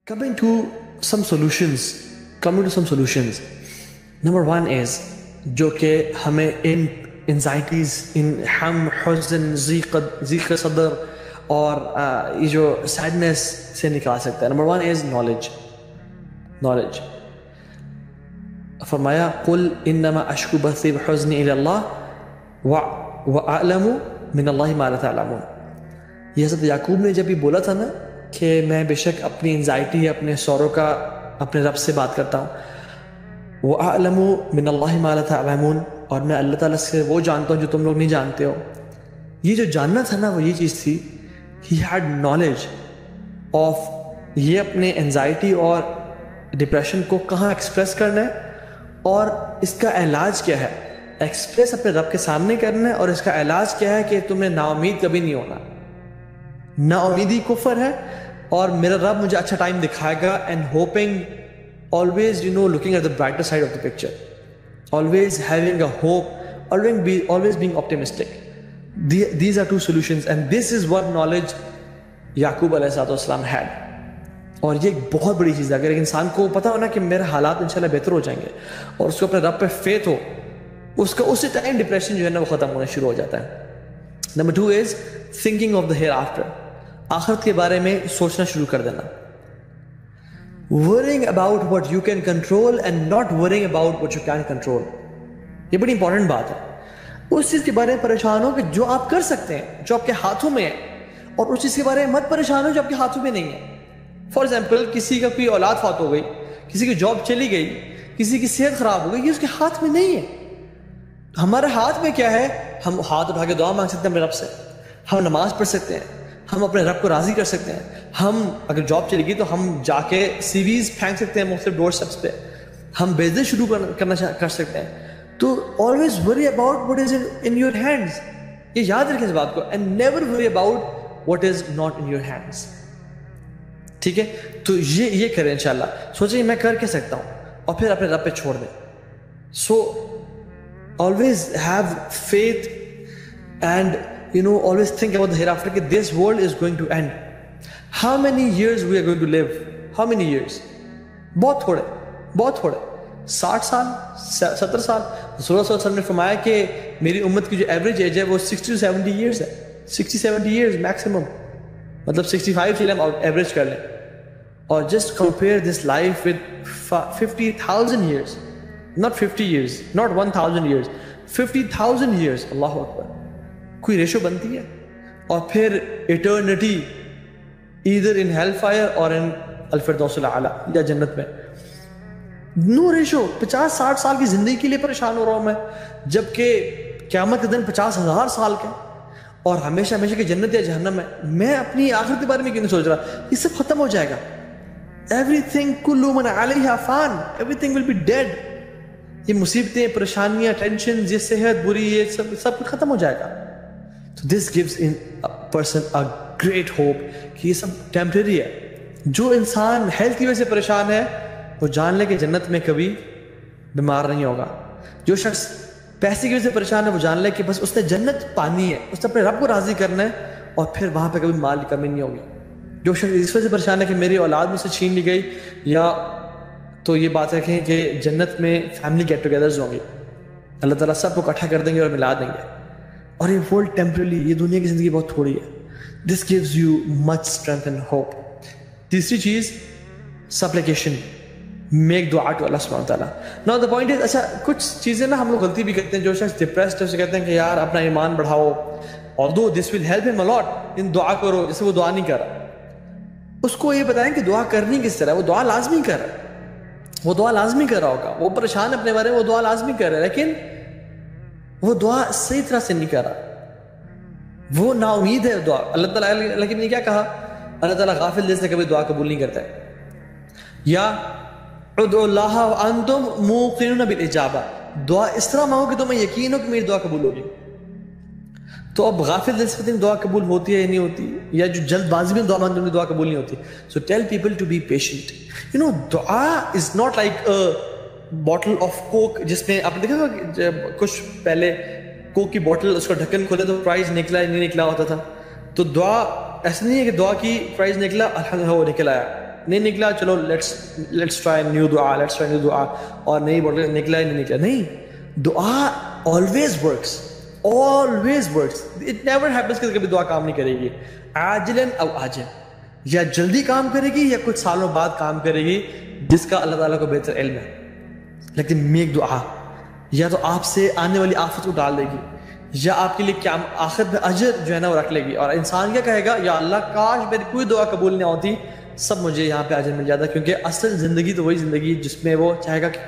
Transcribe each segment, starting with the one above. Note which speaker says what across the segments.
Speaker 1: Coming to some solutions. Number one is جو کہ ہمیں ان انزائٹیز، ان ہم حزن، ضیق صدر اور یہ جو سیڈنس سے نکال سکتا ہے. Number one is knowledge. فرمایا قل انما اشکو بثی بحزنی الی اللہ واعلم من اللہ ما لا تعلمون. یہ حضرت یعقوب نے جب یہ بولا تھا نا کہ میں بے شک اپنی انزائٹی، اپنے سورو کا اپنے رب سے بات کرتا ہوں، وَأَعْلَمُ مِنَ اللَّهِ مَا لَا تَعْلَمُونَ، اور میں اللہ تعالیٰ سے وہ جانتا ہوں جو تم لوگ نہیں جانتے ہو. یہ جو جاننا تھا نا وہ یہ چیز تھی، he had knowledge of یہ اپنے انزائٹی اور ڈپریشن کو کہاں ایکسپریس کرنا ہے اور اس کا علاج کیا ہے. ایکسپریس اپنے رب کے سامنے کرنا ہے اور اس کا علاج کیا ہے کہ تمہیں نا امید کبھی نہیں ہونا. نا امیدی کفر ہے اور میرا رب مجھے اچھا ٹائم دکھائے گا. And hoping always, looking at the brighter side of the picture, always having a hope, always being optimistic. These are two solutions, and this is what knowledge یعقوب علیہ السلام had. اور یہ ایک بہت بڑی چیز ہے. اگر ایک انسان کو پتا ہونا کہ میرے حالات انشاءاللہ بہتر ہو جائیں گے اور اس کو اپنے رب پہ فیتھ ہو، اس کا اسی ٹائم ڈپریشن جو ہے نا وہ ختم ہونا شروع ہو جاتا ہے. Number two is thinking of the hereafter. آخرت کے بارے میں سوچنا شروع کر دینا. worrying about what you can control and not worrying about what you can't control. یہ بڑی امپورٹنٹ بات ہے. اس چیز کے بارے میں پریشان ہو کہ جو آپ کر سکتے ہیں، جو آپ کے ہاتھوں میں ہے، اور اس چیز کے بارے میں مت پریشان ہو جو آپ کے ہاتھوں میں نہیں ہے. فار ایگزامپل کسی کا کوئی اولاد فوت ہو گئی، کسی کی جاب چلی گئی، کسی کی صحت خراب ہو گئی، یہ اس کے ہاتھ میں نہیں ہے. ہمارے ہاتھ میں کیا ہے؟ ہم ہاتھ اٹھا کے دعا مانگ سکتے ہیں اپنے رب سے، ہم نماز پڑھ سکتے ہیں، ہم اپنے رب کو راضی کر سکتے ہیں. ہم اگر جاب چلے گی تو ہم جا کے سی ویز پھینک سکتے ہیں مختلف ڈور اسٹیپس پہ، ہم بزنس شروع کر سکتے ہیں. تو always worry about what is in your hands. یہ یاد رکھیں اس بات کو. And never worry about what is not in your hands. ٹھیک ہے؟ تو یہ کریں انشاءاللہ. سوچیں میں کر کے سکتا ہوں اور پھر اپنے رب پہ چھوڑ دیں. So always have faith and always think about the hereafter, that this world is going to end. How many years we are going to live? How many years? بہت تھوڑے 60 سال 70 سال. رسول اللہ صلی اللہ علیہ وسلم نے فرمایا کہ میری امت کی جو ایوریج ایج ہے وہ 60 to 70 years ہے. 60-70 years میکسیمم، مطلب 65 چلے ہم ایوریج کر لیں. اور just compare this life with 50,000 years. Not 50 years, not 1,000 years, 50,000 years. اللہ اکبر. کوئی ریشو بنتی ہے؟ اور پھر eternity either in hell fire اور ان الفردوس الاعلی یا جنت میں. نو ریشو. 50-60 سال کی زندگی کے لیے پریشان ہو رہا ہوں میں، جبکہ قیامت کے دن 50,000 سال کے اور ہمیشہ کی جنت یا جہنم ہے. میں اپنی آخرت کے بارے میں کیوں نہیں سوچ رہا؟ یہ سب ختم ہو جائے گا. ایوری تھنگ کل من علیہا فان، everything will be dead. یہ مصیبتیں، پریشانیاں، ٹینشن، یہ صحت بری، یہ سب کچھ ختم ہو جائے گا. So this gives in a person a great hope کہ یہ سب ٹیمپریری ہے. جو انسان ہیلتھ کی وجہ سے پریشان ہے وہ جان لے کہ جنت میں کبھی بیمار نہیں ہوگا. جو شخص پیسے کی وجہ سے پریشان ہے وہ جان لے کہ بس اس نے جنت پانی ہے، اس نے اپنے رب کو راضی کرنا ہے اور پھر وہاں پہ کبھی مال کی کمی نہیں ہوگی. جو شخص اس وجہ سے پریشان ہے کہ میری اولاد مجھ سے چھین لی گئی، یا تو یہ بات رکھیں کہ جنت میں فیملی گیٹ ٹوگیدرز ہوں گی، اللہ تعالیٰ سب کو اکٹھا کر دیں گے اور ملا دیں گے. اور یہ ورلڈ ٹیمپرلی، یہ دنیا کی زندگی بہت تھوڑی ہے. This gives you much strength and hope. تیسری چیز سپلیکیشن. میک دعا ٹو اللہ سبحانہ وتعالیٰ. ناؤ دا پوائنٹ از، اچھا کچھ چیزیں نا ہم لوگ غلطی بھی کرتے ہیں. جو شخص ڈپریسڈ ہے اسے کہتے ہیں کہ یار اپنا ایمان بڑھاؤ، although this will help him a lot، ان دعا کرو. جیسے وہ دعا نہیں کر رہا، اس کو یہ بتائیں کہ دعا کرنی کس طرح. وہ دعا لازمی کر رہا ہے، وہ دعا لازمی کر رہا ہوگا. وہ پریشان اپنے بارے میں، وہ دعا لازمی کر رہا ہے، لیکن وہ دعا صحیح طرح سے نہیں کر رہا. وہ نا امید ہے دعا. اللہ تعالیٰ لیکن نے کیا کہا؟ اللہ تعالیٰ غافل دل سے کبھی دعا قبول نہیں کرتا ہے. یا ادعوا اللہ وانتم موقنون بالاجابہ. دعا اس طرح مانگو کہ تمہیں یقین ہو کہ میری دعا قبول ہوگی. تو اب غافل دل سے دعا قبول ہوتی ہے یا نہیں ہوتی، یا جو جلد بازی میں دعا مانگتے ہیں دعا قبول نہیں ہوتی. So tell people to be patient. دعا is not like bottle of coke, جس میں آپ نے دیکھا تھا کچھ پہلے کوک کی بوٹل، اس کا ڈھکن کھولے تو پرائز نکلا نہیں نکلا ہوتا تھا. تو دعا ایسا نہیں ہے کہ دعا کی پرائز نکلا الحمدللہ وہ نکل آیا. نہیں نکلا چلو لیٹس ٹرائی نیو دعا، اور نہیں بول رہے نکلا ہی نہیں نکلا. نہیں، دعا always works. It never happens کہ کبھی دعا کام نہیں کرے گی. عاجلاً او آجل، یا جلدی کام کرے گی یا کچھ سالوں بعد کام کرے گی، جس کا اللہ تعالیٰ کو بہتر علم ہے. لیکن میک دعا یا تو آپ سے آنے والی آفت کو ڈال دے گی، یا آپ کے لیے کیا آخرت میں اجر جو ہے نا وہ رکھ لے گی. اور انسان کیا کہے گا، یا اللہ کاش میری کوئی دعا قبول نہیں ہوتی، سب مجھے یہاں پہ اجر مل جاتا. کیونکہ اصل زندگی تو وہی زندگی جس میں وہ چاہے گا کہ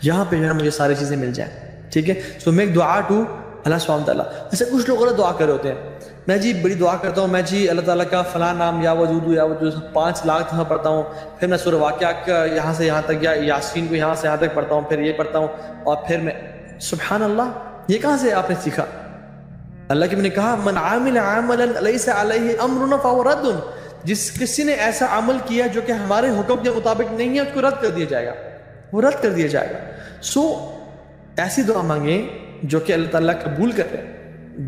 Speaker 1: یہاں پہ جو ہے مجھے ساری چیزیں مل جائیں. ٹھیک ہے، سو میک دعا ٹو اللہ سبحانہ وتعالیٰ. جیسے کچھ لوگ غلط دعا کر رہے ہوتے ہیں، میں جی بڑی دعا کرتا ہوں، میں جی اللہ تعالیٰ کا فلاں نام یا وجود 5 لاکھ دفعہ پڑھتا ہوں، پھر میں سورہ واقعہ کا یہاں سے یہاں تک، یا یاسین کو یہاں سے یہاں تک پڑھتا ہوں، پھر یہ پڑھتا ہوں، اور پھر میں سبحان اللہ. یہ کہاں سے آپ نے سیکھا؟ اللہ کے میں نے کہا من عامل عملا لیس علیہ امرنا فہو رد. جس کسی نے ایسا عمل کیا جو کہ ہمارے حکم کے مطابق نہیں ہے، اس کو رد کر دیا جائے گا، وہ رد کر دیا جائے گا. سو ایسی دعا مانگیں جو کہ اللہ تعالیٰ قبول کرے،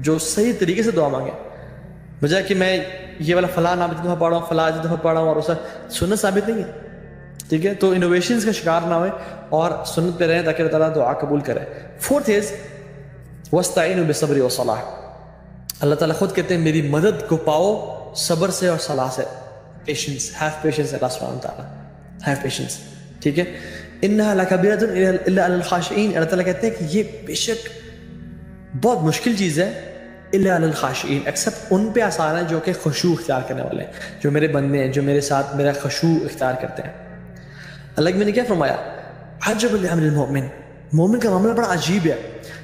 Speaker 1: جو صحیح طریقے سے دعا مانگے، بجائے کہ میں یہ والا فلاں نام اتنی دفعہ پڑھ رہا ہوں، فلاں دفعہ پڑھ رہا ہوں، اور اسے سنت ثابت نہیں ہے. ٹھیک ہے، تو انوویشنز کا شکار نہ ہوئے اور سنت پہ رہیں تاکہ اللہ تعالیٰ دعا قبول کرے. 4th از وَاسْتَعِينُوا بِالصَّبْرِ وَالصَّلَاةِ. اللہ تعالیٰ خود کہتے ہیں میری مدد کو پاؤ صبر سے اور صلاح سے. Patience, have patience. اللہ سبحانہ وتعالیٰ ہیو پیشنس. ٹھیک ہے، اِنَّهَا لَكَبِيرَةٌ إِلَّا عَلَى الْخَاشِعِينَ. اللہ تعالیٰ کہتے ہیں کہ یہ بے شک بہت مشکل چیز ہے، إِلَّا عَلَى الْخَاشِعِينَ، ایکسپٹ ان پہ آسان ہے جو کہ خشوع اختیار کرنے والے ہیں، جو میرے بندے ہیں، جو میرے ساتھ میرا خشوع اختیار کرتے ہیں. اللہ میں نے کیا فرمایا، عجب لأمر المؤمن. مومن کا معاملہ بڑا عجیب ہے.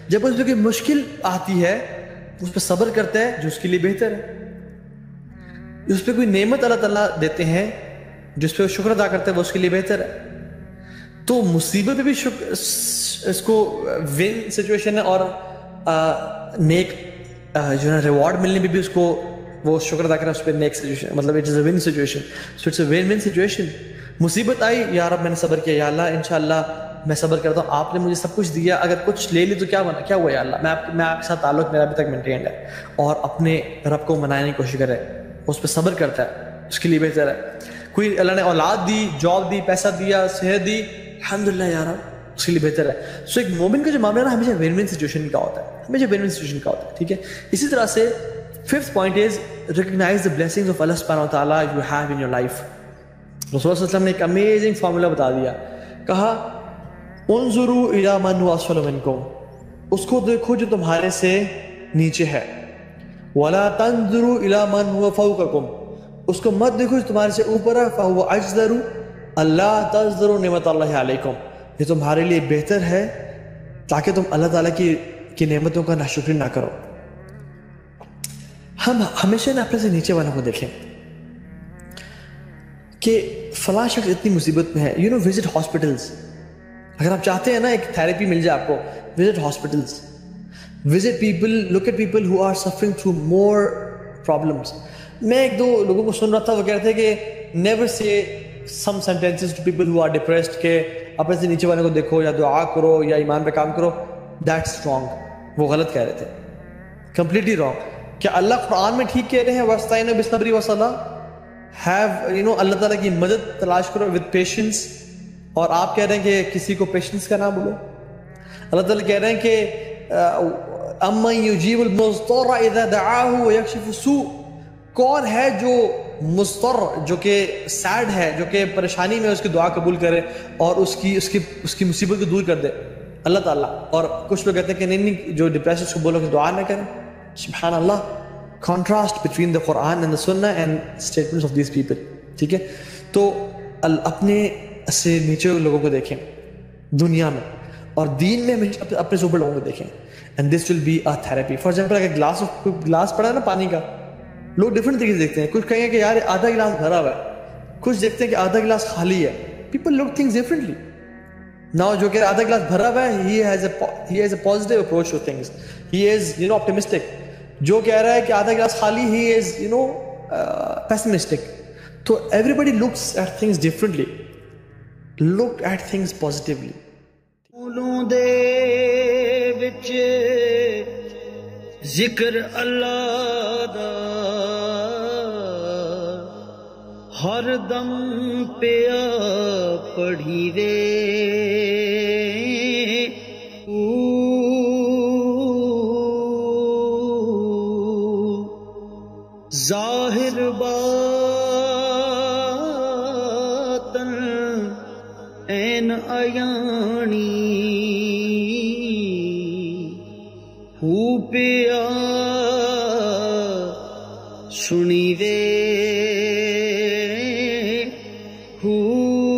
Speaker 1: جب اس پہ کوئی مشکل آتی ہے اس پہ صبر کرتا ہے جو اس کے لیے بہتر ہے. اس پہ کوئی نعمت اللہ تعالیٰ دیتے ہیں جس پہ وہ شکر ادا کرتا ہے وہ اس کے لیے بہتر ہے. تو مصیبت پہ بھی اس کو ون سچویشن ہے، اور نیک جو ہے ریوارڈ ملنے پہ بھی اس کو وہ شکر ادا کرنا، اس پہ نیک سچویشن، مطلب it is A one situation. So it's A one situation. مصیبت آئی، یا رب میں نے صبر کیا، یا اللہ انشاءاللہ میں صبر کرتا ہوں، آپ نے مجھے سب کچھ دیا، اگر کچھ لے لی تو کیا بنا، کیا ہوا یا اللہ، میں آپ کے ساتھ تعلق میرا ابھی تک مینٹینڈ ہے. اور اپنے رب کو منانے کی کوشش کرے، اس پہ صبر کرتا ہے، اس کے لیے بہتر ہے. کوئی اللہ نے اولاد دی، جاب دی، پیسہ دیا، صحت دی، الحمدللہ یا رب، اس کے لیے بہتر ہے. سو ایک مومن کا جو معاملہ ہے نا ہمیشہ ون ون سچویشن کا ہوتا ہے، ہمیشہ ون ون سچویشن کا ہوتا ہے. ٹھیک ہے، اسی طرح سے 5th point is recognise the blessings of اللہ سبحانہ وتعالیٰ you have in your life. رسول اللہ صلی اللہ علیہ وسلم نے ایک امیزنگ فارمولا بتا دیا، کہا انظروا الی من هو اسفل منکم، اس کو دیکھو جو تمہارے سے نیچے ہے، ولا تنظروا الی من هو فوقکم، اس کو مت دیکھو جو تمہارے سے اوپر ہے، فهو اجدر اللہ تذروا نعمت اللہ علیکم، یہ تمہارے لیے بہتر ہے تاکہ تم اللہ تعالیٰ کی نعمتوں کا ناشکری نہ کرو. ہم ہمیشہ نا اپنے سے نیچے والوں کو دیکھیں کہ فلاں شخص اتنی مصیبت میں ہے. یو نو وزٹ ہاسپٹلس، اگر آپ چاہتے ہیں نا ایک تھیراپی مل جائے آپ کو، visit hospitals, visit people, look at people who are suffering through more problems. میں ایک دو لوگوں کو سن رہا تھا، وہ کہہ رہے تھے کہ never say some sentences to people who are depressed, کہ اپنے سے نیچے والے کو دیکھو، یا دعا کرو، یا ایمان پہ کام کرو. دیٹس رانگ، وہ غلط کہہ رہے تھے، کمپلیٹلی رانگ. کیا اللہ قرآن میں ٹھیک کہہ رہے ہیں وَاسْتَعِينُوا بِالصَّبْرِ وَالصَّلَاةِ، اللہ تعالیٰ کی مدد تلاش کرو with پیشنس، اور آپ کہہ رہے ہیں کہ کسی کو پیشنس کا نام بولو. اللہ تعالیٰ کہہ رہے ہیں کہ اَمَّن يُجِيبُ الْمُضْطَرَّ إِذَا دَعَاهُ وَيَكْشِفُ السُّوءَ، کون ہے جو مضطر، جو کہ سیڈ ہے، جو کہ پریشانی میں، اس کی دعا قبول کرے اور اس کی مصیبت کو دور کر دے؟ اللہ تعالیٰ. اور کچھ لوگ کہتے ہیں کہ نہیں جو ڈپریشن اس کو بولو کہ دعا نہ کریں. سبحان اللہ، contrast between the Quran and the Sunnah and statements of these people. ٹھیک ہے، تو اپنے سے نیچے لوگوں کو دیکھیں دنیا میں، اور دین میں اپنے سے اوپر لوگوں کو دیکھیں. and this will be a therapy. for example اگر گلاس پڑا ہے نا پانی کا، لوگ ڈفرینٹ طریقے سے دیکھتے ہیں. کچھ کہیں گے کہ یار آدھا گلاس بھرا ہوا ہے، کچھ دیکھتے ہیں کہ آدھا گلاس خالی ہے. people look things differently. now جو کہ آدھا گلاس بھرا ہوا ہے، he has a positive approach to things. he is optimistic. جو کہہ رہا ہے کہ آدھا گلاس خالی، he is pessimistic. تو everybody looks at things differently. look at things positively.
Speaker 2: پھولوں دے وچ ذکر اللہ دا، ہر دم پیا پڑھی دے ظاہر باطن این ایانی ہو پیا سنی دے ہو